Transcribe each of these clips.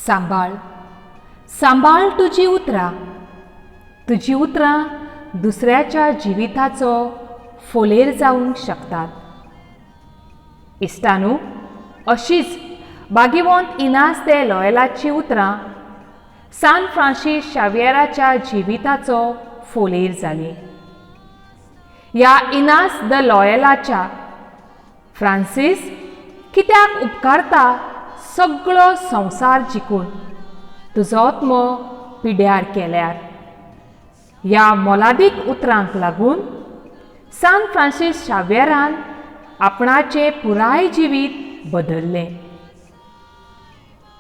सांबाळ सांबाळ तुजी उतरां. तुजी उतरां दुसऱ्याच्या जिविताचो फोलेर जावंक शकतात. इश्टानू, अशीच भाग्यवंत इनास दे लॉयलाची उतरां सान फ्रांसीस शावेराच्या जिविताचो फोलेर जाली. ह्या इनास द लॉयलाच्या फ्रांसीस कित्याक उपकारता सगळो संवसार जिखून तुजो आत्मो पिड्यार केल्यार. ह्या मोलादीक उतरांक लागून सान फ्रांसीस शावेरान आपणाचें पुराय जिवीत बदल्लें.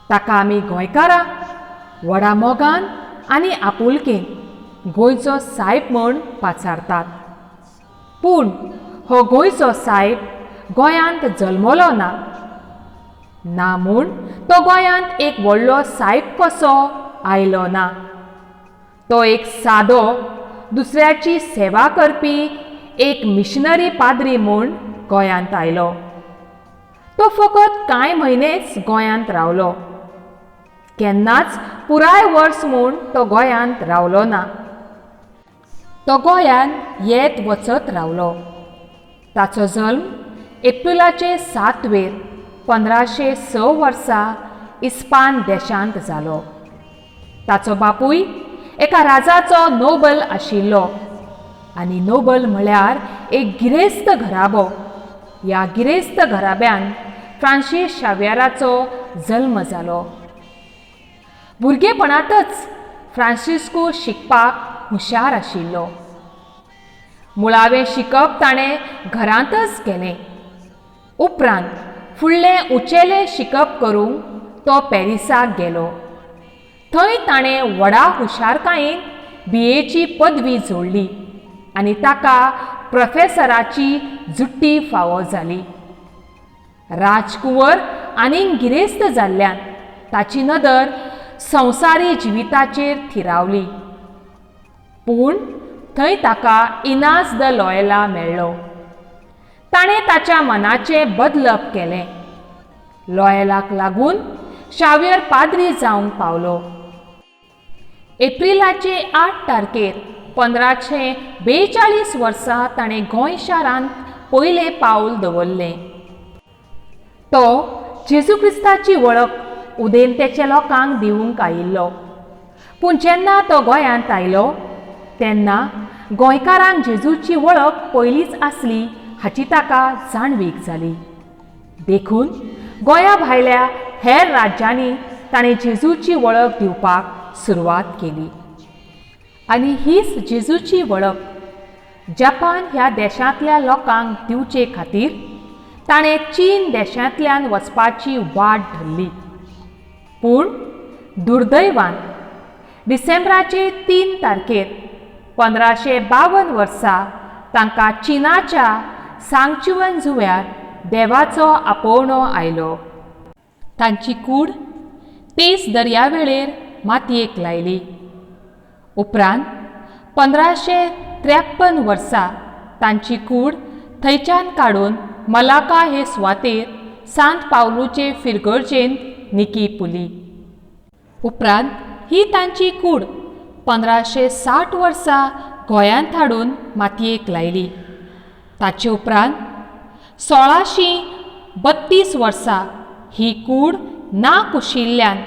ताका आमी गोंयकारां व्हडा मोगान आनी आपुलकेन गोंयचो साहेब म्हूण पाचारतात. पूण हो गोंयचो साहेब गोंयांत जल्मलो ना. ना म्हूण तो गोंयांत एक व्हडलो साहेब कसो आयलो ना. तो एक सादो दुसऱ्याची सेवा करपी एक मिशनरी पाद्री म्हूण गोंयांत आयलो. तो फकत कांय म्हयनेच गोंयांत रावलो. केन्नाच पुराय वर्स म्हूण तो गोंयांत रावलो ना. तो गोंयांत येत वचत रावलो. ताचो जल्म एप्रिलाचे 7 वेर 1506 वर्सा इस्पान देशांत जालो. ताचो बापूय एका राजाचो नोबल आशिल्लो आनी नोबल म्हळ्यार एक गिरेस्त घराबो. ह्या गिरेस्त घराब्यान फ्रांसीस शावेराचो जल्म जालो. भुरगेपणांतच फ्रांसिस्को शिकपाक हुशार आशिल्लो. मुळावें शिकप ताणें घरांतच केलें. उपरांत फुडलें उंचेलें शिकप करूंक तो पॅरिसाक गेलो. थंय ताणें व्हडा हुशारकायेन BA पदवी जोडली आनी ताका प्रोफेसराची जुट्टी फावो जाली. राजकुंवर आनीक गिरेस्त जाल्ल्यान ताची नदर संवसारी जिविताचेर थिरावली. पूण थंय ताका इनास द लॉयला मेळ्ळो. ताणें ताच्या मनाचें बदलप केलें. लॉयलाक लागून शावेर पाद्री जावंक पावलो. एप्रिलाचे 8 तारखेर 1542 वर्सा ताणें गोंय शारांत पयलें पावल दवरलें. तो जेजू क्रिस्ताची वळख उदेंतेच्या लोकांक दिवंक आयिल्लो. पूण जेन्ना तो गोंयांत आयलो तेन्ना गोंयकारांक जेजूची वळख पयलींच आसली हाची ताका जाणवीक जाली. देखून गोंया भायल्या हेर राज्यांनी ताणें जेजूची वळख दिवपाक सुरवात केली. आनी हीच जेजूची वळख जपान ह्या देशांतल्या लोकांक दिवचे खातीर ताणें चीन देशांतल्यान वचपाची वाट धरली. पूण दुर्दैवान डिसेंबराचे 3 तारखेर 1552 वर्सा तांकां चीनाच्या सांगचुएन जुंव्यार देवाचो आपोवणो आयलो. तांची कूड तेस दर्यावेळेर मातयेक लायली. उपरांत 1553 वर्सा तांची कूड थंयच्यान काडून मलाका हे सुवातेर सांत पावलूचे फिरगर्जेंत निकीपुली. उपरांत ही तांची कूड 1560 वर्सा गोंयांत हाडून मातयेक लायली. ताचे उपरांत 1632 वर्सा ही कूड ना कुशिल्ल्यान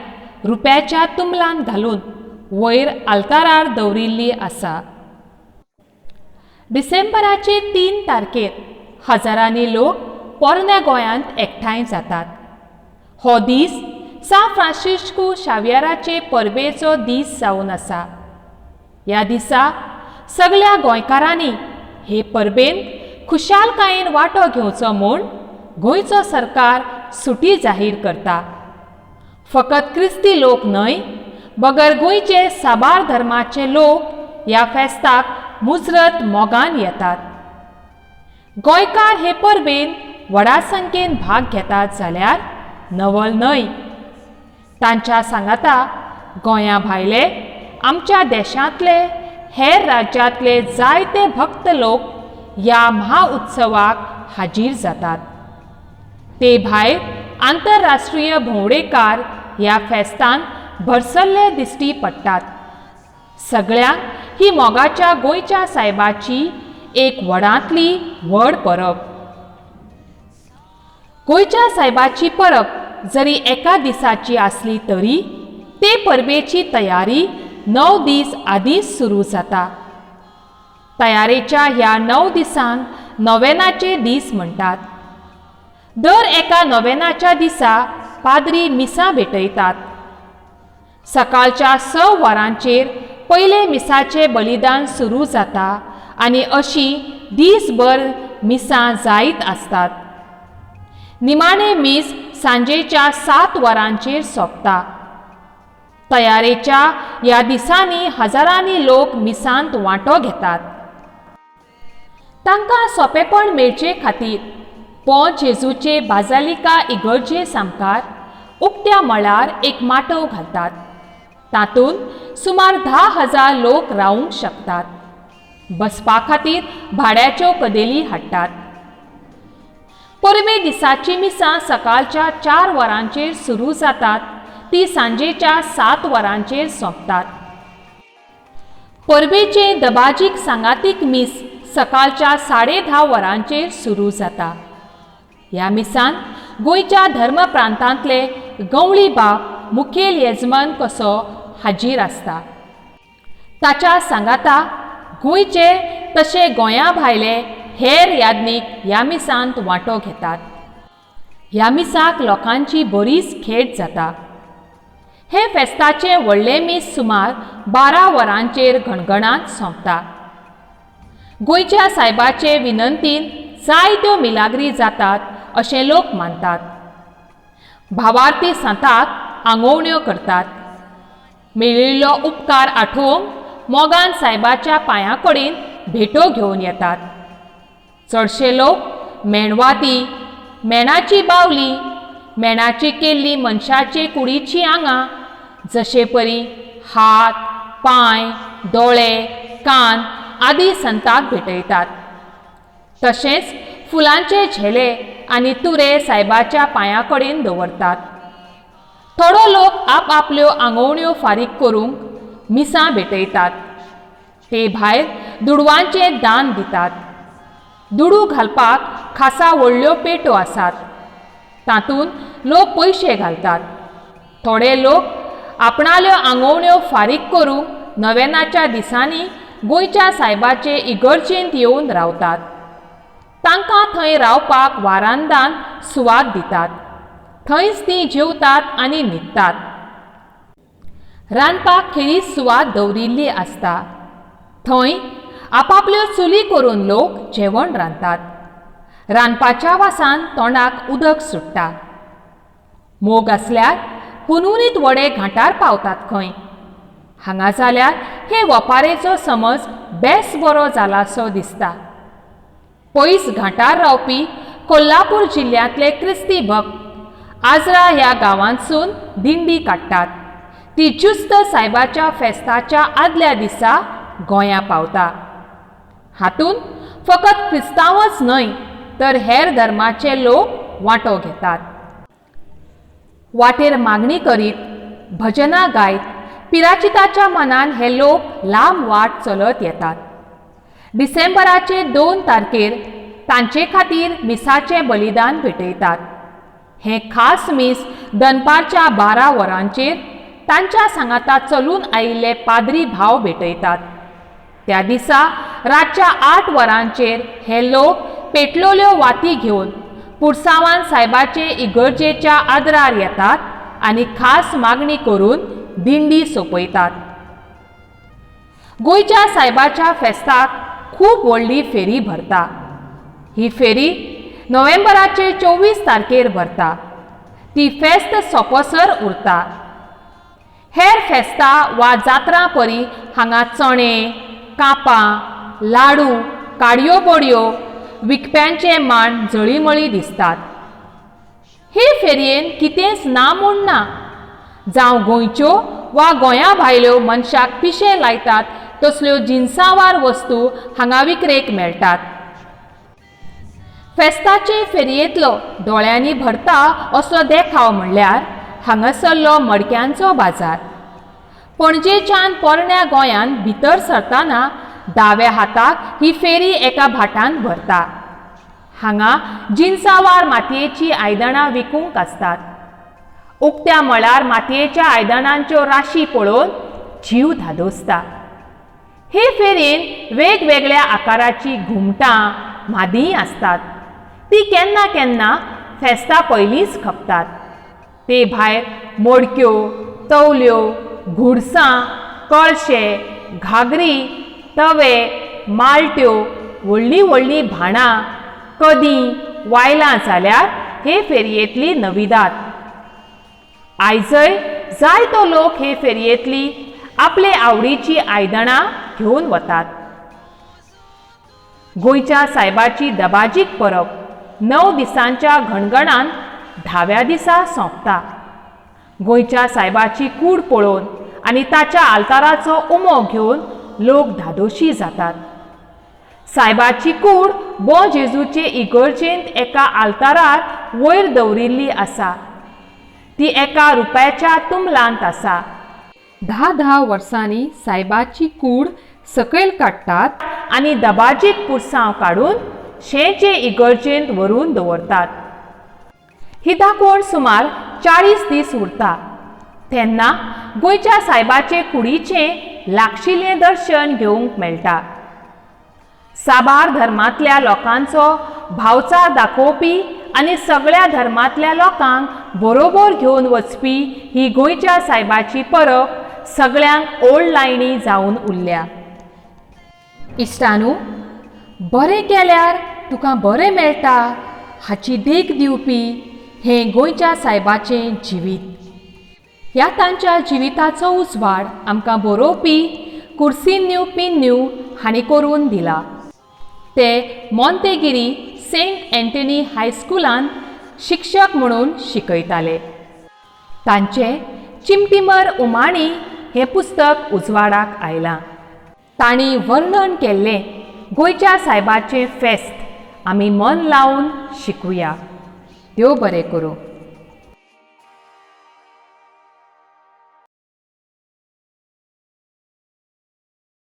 रुप्याच्या तुमलान घालून वयर आल्तारार दवरिल्ली आसा. डिसेंबराचे 3 तारखेर हजारांनी लोक पोरन्या गोंयांत एकठांय जातात. हो दीस सान फ्रांसिस्को शावेराचे परबेचो दीस जावन आसा. ह्या दिसा सगळ्या गोंयकारांनी हे परबेन खुशालकायेन वांटो घेवचो म्हूण गोंयचो सरकार सुटी जाहीर करता. फकत क्रिस्ती लोक न्हय, बगर गोंयचे साबार धर्माचे लोक ह्या फेस्ताक मुजरत मोगान येतात. गोंयकार हे परबेन व्हडा संख्येन भाग घेतात जाल्यार नवल न्हय. तांच्या सांगाता गोंया भायले आमच्या देशांतले हेर राज्यांतले जायते भक्त लोक ह्या महाउत्सवाक हाजीर जातात. ते भायर आंतरराष्ट्रीय भोंवडेकार ह्या फेस्तान भरसल्ले दिश्टी पडटात. सगळ्यांक ही मोगाच्या गोंयच्या सायबाची एक व्हडांतली व्हड परब. गोंयच्या सायबाची परब जरी एका दिसाची आसली तरी ते परबेची तयारी 9 दीस आदींच सुरू जाता. तयारेच्या ह्या 9 दिसांक नोवेनाचे दीस म्हणटात. दर एका नोवेनाच्या दिसा पाद्री मिसा भेटयतात. सकाळच्या 6 वरांचेर पयले मिसाचे बलिदान सुरू जाता आनी अशी दीसभर मिसां जायत आसतात. निमाणे मीस सांजेच्या 7 वरांचेर सोंपता. तयारेच्या ह्या दिसांनी हजारांनी लोक मिसांत वांटो घेतात. तांकां सोंपेपण मेळचे खातीर पोंच जेजूचे बाजालिका इगर्जे सामकार उक्त्या मळार एक माटोव घालतात. तातूंत सुमार 10,000 लोक रावूंक शकतात. बसपा खातीर भाड्याच्यो कदेली हाडटात. परबे दिसाची मिसां सकाळच्या 4 वरांचेर सुरू जातात ती सांजेच्या 7 वरांचेर सोंपतात. परबेचे दबाजीक सांगातीक मीस सकाळच्या 10:30 वरांचेर सुरू जाता. ह्या मिसान गोंयच्या धर्मप्रांतांतले गवळी बाब मुखेल येजमान कसो हाजीर आसता. ताच्या सांगाता गोंयचे तशे गोंया भायले हेर यादनीक ह्या मिसांत वांटो घेतात. ह्या मिसाक लोकांची बरीच खेट जाता. हे फेस्ताचे व्हडले मीस सुमार 12 वरांचेर घणघणाट सोंपता. गोंयच्या सायबाचे विनंतीन जायत्यो मिलाग्री जातात अशें लोक मानतात. भावार्थी सांताक आंगवण्यो करतात. मेळिल्लो उपकार आठोवंक मोगान सायबाच्या पांयां कडेन भेटो घेवन येतात. चडशे लोक मेणवाती, मेणाची बावली, मेणाची केल्ली मनशाचे कुडीची आंगां जशे परी हात, पांय, दोळे, कान आदी संताक भेटयतात. तशेंच फुलांचे झेले आनी तुरे सायबाच्या पांयां कडेन दवरतात. थोडो लोक आपआपल्यो आंगवण्यो फारीक करूंक मिसां भेटयतात. ते भायर दुडवांचें दान दितात. दुडू घालपाक खासा व्हडल्यो पेटो आसात. तातूंत लोक पयशे घालतात. थोडे लोक आपणाल्यो आंगवण्यो फारीक करूंक नोवेनाच्या दिसांनी गोंयच्या सायबाचे इगर्जेंत येवन रावतात. तांकां थंय रावपाक वारांदान सुवात दितात. थंयच तीं जेवतात आनी न्हिदतात. रांदपाक खेरीज सुवात दवरिल्ली आसता. थंय आपआपल्यो चुली करून लोक जेवण रांदतात. रांदपाच्या वासान तोंडाक उदक सुट्टा. मोग आसल्यार हुनहुनीत वडे घांटार पावतात खंय. हांगा जाल्यार हे वपारेचो समज बेस बरो जालासो दिसता. पयस घांटार रावपी कोल्हापूर जिल्ल्यांतले क्रिस्ती भक्त आजरा ह्या गांवांतसून दिंडी काडटात. ती ज्युस्त सायबाच्या फेस्ताच्या आदल्या दिसा गोंया पावता. हातूंत फकत क्रिस्तांवच न्हय तर हेर धर्माचे लोक वांटो घेतात. वाटेर मागणी करीत, भजनां गायत पिराचिताच्या मनान हे लोक लांब वाट चलत येतात. डिसेंबराचे 2 तारखेर तांचे खातीर मिसाचें बलिदान भेटयतात. हें खास मीस दनपारच्या 12 वरांचेर तांच्या सांगाता चलून आयिल्ले पाद्री भाव भेटयतात. त्या दिसा रातच्या 8 वरांचेर हे लोक पेटलोल्यो वाती घेवन पुरसांवान सायबाचे इगर्जेच्या आदरार येतात आनी खास मागणी करून दिंडी सोंपयतात. गोंयच्या सायबाच्या फेस्ताक खूब व्हडली फेरी भरता. ही फेरी नोव्हेंबराचे 24 तारखेर भरता. ती फेस्त सोंपसर उरता. हेर फेस्तां वा जात्रा परी हांगा चणे, कापां, लाडू, काडयो बोडयो, विकप्यांचे मांड जळीमळी दिसतात. हे फेरयेन कितेंच ना म्हूण ना. जावं गोंयच्यो वा गोंया भायल्यो मनशाक पिशे लायतात तसल्यो जिन्सांवार वस्तू हांगा विक्रेक मेळटात. फेस्ताचे फेरयेंतलो दोळ्यांनी भरता असलो देखाव म्हणल्यार हांगासरलो मडक्यांचो बाजार. पणजेच्यान पोरण्या गोंयांत भितर सरतना दाव्या हाताक ही फेरी एका भाटांत भरता. हांगा जिनसावार मातयेचीं आयदनां विकूंक आसतात. उक्त्या मळार मातयेच्या आयदनांच्यो राशी पळोवन जीव धादोसता. हे फेरयेन वेगवेगळ्या आकाराचीं घुमटां, म्हादीं आसतात. ती केन्ना केन्ना फेस्ता पयलींच खपतात. ते भायर मडक्यो, तवल्यो, घुडसां, कळशे, घागरी, तवे, मालट्यो, व्हडलीं व्हडलीं भाणां, कदीं, वायलां जाल्यार हे फेरयेंतली नविदाद. आयजय जायतो लोक हे फेरयेंतली आपले आवडीचीं आयदनां घेवन वतात. गोंयच्या सायबाची दबाजीक परब 9 दिसांच्या घणघणान 10व्या दिसा सोंपता. गोंयच्या सायबाची कूड पळोवन आनी ताच्या आल्ताराचो उमो घेवन लोक धादोशी जातात. सायबाची कूड बो जेजूचे इगर्जेंत एका आल्तारार वयर दवरिल्ली आसा. ती एका रुप्याच्या तुमलांत आसा. 10 वर्सांनी सायबाची कूड सकयल काडटात आनी दबाजीक पुरसांव काडून शेचे इगर्जेंत व्हरून दवरतात. ही दाखोवन सुमार 40 दीस उरता. तेन्ना गोंयच्या सायबाचे कुडीचें लागशिल्लें दर्शन घेवंक मेळटा. साबार धर्मांतल्या लोकांचो भावचार दाखोवपी आनी सगळ्या धर्मांतल्या लोकांक बरोबर घेवन वचपी ही गोंयच्या सायबाची परब सगळ्यांक ओल्ड लायणी जावन उरल्या. इश्टानू, बरें केल्यार तुका बरें मेळटा हाची देख दिवपी हें गोंयच्या सायबाचें जिवीत. ह्या तांच्या जिविताचो उजवाड आमकां बरोवपी कुर्सिन्यू पिन्न्यू हांणी करून दिला. ते मॉन्तेगिरी सेंट एंटनी हायस्कुलांत शिक्षक म्हणून शिकयताले. तांचें चिमटीमर उमाणी हें पुस्तक उजवाडाक आयलां. तांणी वर्णन केल्लें गोंयच्या सायबाचें फेस्त आमी मन लावन शिकुया. देव बरें करूं.